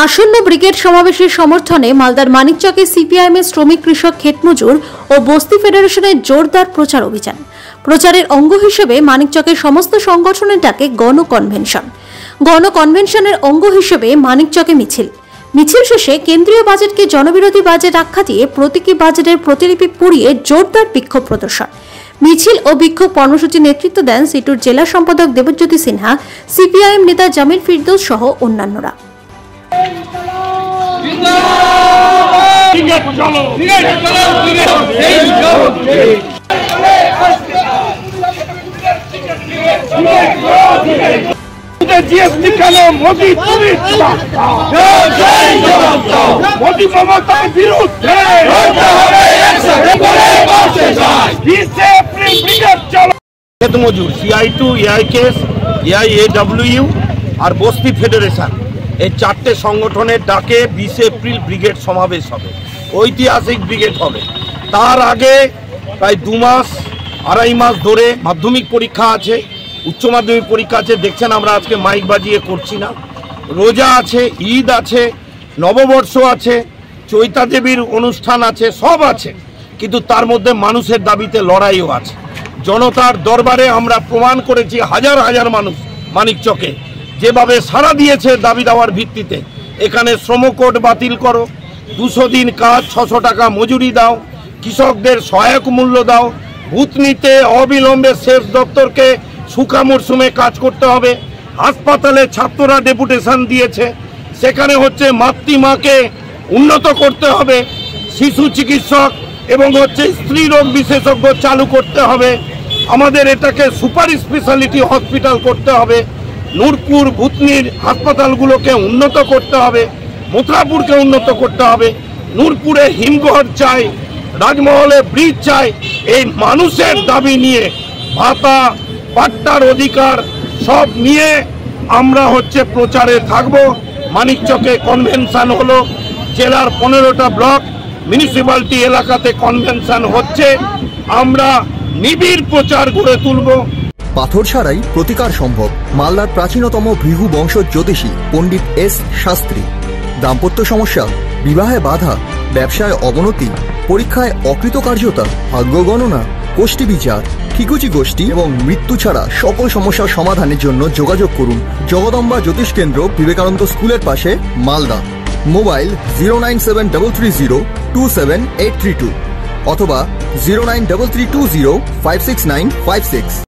আসন্ন ব্রিগেড সমাবেশের সমর্থনে মালদার মানিকচকে সিপিআইএমের শ্রমিক কৃষক ক্ষেতমজুর ও বস্তি ফেডারেশনের জোরদার প্রচার অভিযান। প্রচারের অঙ্গ হিসেবে মানিকচকের সমস্ত সংগঠনের ডাকে গণকনভেনশনের অঙ্গ হিসেবে মানিকচকে মিছিল শেষে কেন্দ্রীয় বাজেটকে জনবিরোধী বাজেট আখ্যা দিয়ে প্রতীকী বাজেটের প্রতিলিপি পুড়িয়ে জোরদার বিক্ষোভ প্রদর্শন। মিছিল ও বিক্ষোভ কর্মসূচি নেতৃত্ব দেন সিটুর জেলা সম্পাদক দেবজ্যোতি সিনহা, সিপিআইএম নেতা জামিল ফিরদৌস সহ অন্যান্যরা। जीएसटी কেন মোদি তুমি মোদি মমতার বিরুদ্ধে ক্ষেতমজুর CI2, AIKS, AIAWU আর বস্তি ফেডারেশন এই চারটে সংগঠনের ডাকে 20 এপ্রিল ব্রিগেড সমাবেশ হবে, ঐতিহাসিক ব্রিগেড হবে। তার আগে প্রায় 2 মাস 2.5 মাস ধরে মাধ্যমিক পরীক্ষা আছে, উচ্চ মাধ্যমিক পরীক্ষা আছে। দেখছেন আমরা আজকে মাইক বাজিয়ে করছি না। রোজা আছে, ঈদ আছে, নববর্ষ আছে, চৈতা দেবীর অনুষ্ঠান আছে, সব আছে, কিন্তু তার মধ্যে মানুষের দাবিতে লড়াইও আছে। জনতার দরবারে আমরা প্রমাণ করেছি, হাজার হাজার মানুষ মানিকচকে যেভাবে সাড়া দিয়েছে দাবি দেওয়ার ভিত্তিতে। এখানে শ্রম কোড বাতিল করো, 200 দিন কাজ, 600 টাকা মজুরি দাও, কৃষকদের সহায়ক মূল্য দাও, ভূতনিতে অবিলম্বে সেচ দপ্তরকে শুকা মরশুমে কাজ করতে হবে। হাসপাতালে ছাত্ররা ডেপুটেশন দিয়েছে, সেখানে হচ্ছে মাতৃমাকে উন্নত করতে হবে, শিশু চিকিৎসক এবং স্ত্রী রোগ বিশেষজ্ঞ চালু করতে হবে। আমাদের এটাকে সুপার স্পেশালিটি হসপিটাল করতে হবে। নূরপুর ভূতনির হাসপাতালগুলোকে উন্নত করতে হবে, মথুরাপুরকে উন্নত করতে হবে। নূরপুরে হিমঘর চাই, রাজমহলে ব্রিজ চাই। এই মানুষের দাবি নিয়ে, ভাতা পাট্টার অধিকার সব নিয়ে আমরা প্রচারে থাকব। মানিকচকে কনভেনশন হলো, জেলার 15টা ব্লক মিউনিসিপ্যালিটি এলাকাতে কনভেনশন হচ্ছে। আমরা নিবিড় প্রচার গড়ে তুলব। পাথর ছাড়াই প্রতিকার সম্ভব। মালদার প্রাচীনতম ভৃগু বংশ জ্যোতিষী পণ্ডিত S শাস্ত্রী। দাম্পত্য সমস্যা, বিবাহে বাধা, ব্যবসায় অবনতি, পরীক্ষায় অকৃতকার্যতা, ভাগ্য গণনা, গোষ্ঠী বিচার, ঠিকুচি গোষ্ঠী এবং মৃত্যু ছাড়া সকল সমস্যার সমাধানের জন্য যোগাযোগ করুন জগদম্বা জ্যোতিষ কেন্দ্র, বিবেকানন্দ স্কুলের পাশে, মালদা। মোবাইল 09733027832 অথবা 09332056956।